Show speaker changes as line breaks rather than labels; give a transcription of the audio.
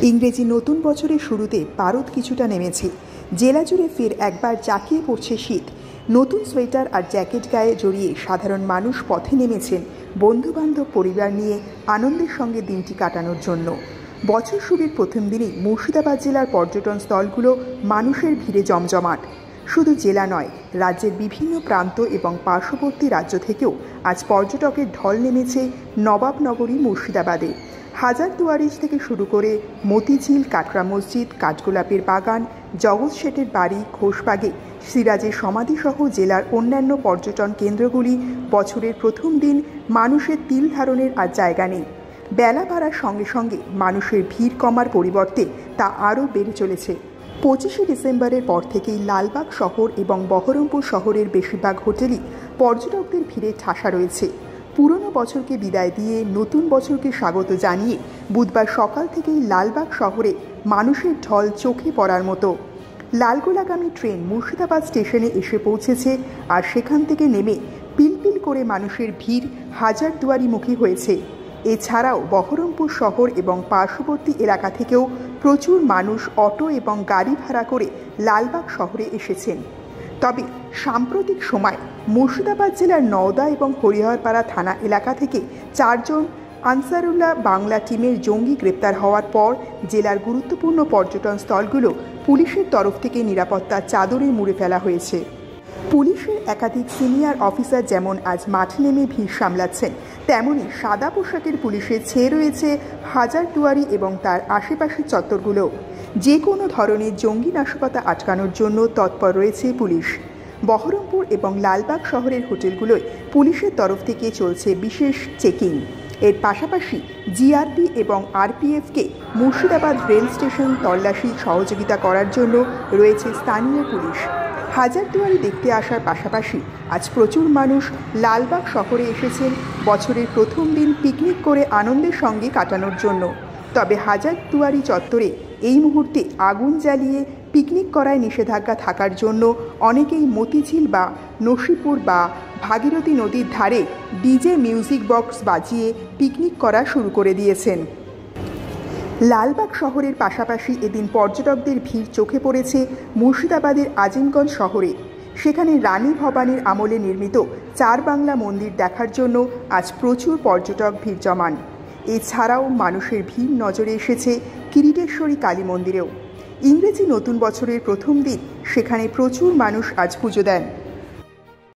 ইংরেজি নতুন বছরের শুরুতে পারদ কিছুটা নেমেছে। জেলা জুড়ে ফের একবার জাঁকিয়ে পড়ছে শীত। নতুন সোয়েটার আর জ্যাকেট গায়ে জড়িয়ে সাধারণ মানুষ পথে নেমেছেন বন্ধুবান্ধব পরিবার নিয়ে আনন্দের সঙ্গে দিনটি কাটানোর জন্য। বছর শুরুর প্রথম দিনেই মুর্শিদাবাদ জেলার পর্যটন স্থলগুলো মানুষের ভিড়ে জমজমাট। শুধু জেলা নয়, রাজ্যের বিভিন্ন প্রান্ত এবং পার্শ্ববর্তী রাজ্য থেকেও আজ পর্যটকের ঢল নেমেছে নবাবনগরী মুর্শিদাবাদে। হাজারদুয়ারিজ থেকে শুরু করে মতিঝিল, কাটরা মসজিদ, কাঠগোলাপের বাগান, জগৎ শেঠের বাড়ি, ঘোষবাগে, সিরাজের সমাধিসহ জেলার অন্যান্য পর্যটন কেন্দ্রগুলি বছরের প্রথম দিন মানুষের তিল ধারণের আর জায়গা নেই। বেলা বাড়ার সঙ্গে সঙ্গে মানুষের ভিড় কমার পরিবর্তে তা আরও বেড়ে চলেছে। 25শে ডিসেম্বরের পর থেকেই লালবাগ শহর এবং বহরমপুর শহরের বেশিরভাগ হোটেলই পর্যটকদের ভিড়ে ঠাসা রয়েছে। পুরনো বছরকে বিদায় দিয়ে নতুন বছরকে স্বাগত জানিয়ে বুধবার সকাল থেকেই লালবাগ শহরে মানুষের ঢল চোখে পড়ার মতো। লালগোলাগামী ট্রেন মুর্শিদাবাদ স্টেশনে এসে পৌঁছেছে, আর সেখান থেকে নেমে পিলপিল করে মানুষের ভিড় হাজারদুয়ারিমুখী হয়েছে। এছাড়াও বহরমপুর শহর এবং পার্শ্ববর্তী এলাকা থেকেও প্রচুর মানুষ অটো এবং গাড়ি ভাড়া করে লালবাগ শহরে এসেছেন। তবে সাম্প্রতিক সময় মুর্শিদাবাদ জেলার নওদা এবং হরিহরপাড়া থানা এলাকা থেকে 4 জন আনসারুল্লাহ বাংলা টিমের জঙ্গি গ্রেপ্তার হওয়ার পর জেলার গুরুত্বপূর্ণ পর্যটন স্থলগুলো পুলিশের তরফ থেকে নিরাপত্তার চাদরে মুড়ে ফেলা হয়েছে। পুলিশের একাধিক সিনিয়র অফিসার যেমন আজ মাঠে নেমে ভিড় সামলাচ্ছেন, তেমনি সাদা পোশাকের পুলিশের ছেয়ে রয়েছে হাজারদুয়ারি এবং তার আশেপাশের চত্বরগুলো। যে কোনো ধরনের জঙ্গি নাশকতা আটকানোর জন্য তৎপর রয়েছে পুলিশ। বহরমপুর এবং লালবাগ শহরের হোটেলগুলোয় পুলিশের তরফ থেকে চলছে বিশেষ চেকিং। এর পাশাপাশি জিআরপি এবং আরপিএফকে মুর্শিদাবাদ রেল স্টেশন তল্লাশি সহযোগিতা করার জন্য রয়েছে স্থানীয় পুলিশ। হাজারদুয়ারি দেখতে আসার পাশাপাশি আজ প্রচুর মানুষ লালবাগ শহরে এসেছেন বছরের প্রথম দিন পিকনিক করে আনন্দের সঙ্গে কাটানোর জন্য। তবে হাজারদুয়ারি চত্বরে এই মুহূর্তে আগুন জ্বালিয়ে পিকনিক করায় নিষেধাজ্ঞা থাকার জন্য অনেকেই মতিঝিল বা নসিপুর বা ভাগীরথী নদীর ধারে ডিজে মিউজিক বক্স বাজিয়ে পিকনিক করা শুরু করে দিয়েছেন। লালবাগ শহরের পাশাপাশি এদিন পর্যটকদের ভিড় চোখে পড়েছে মুর্শিদাবাদের আজিমগঞ্জ শহরে। সেখানে রানী ভবানীর আমলে নির্মিত 4 বাংলা মন্দির দেখার জন্য আজ প্রচুর পর্যটক ভিড় জমান। এছাড়াও মানুষের ভিড় নজরে এসেছে কিরিটেশ্বরী কালী মন্দিরেও। ইংরেজি নতুন বছরের প্রথম দিন সেখানে প্রচুর মানুষ আজ পুজো দেন।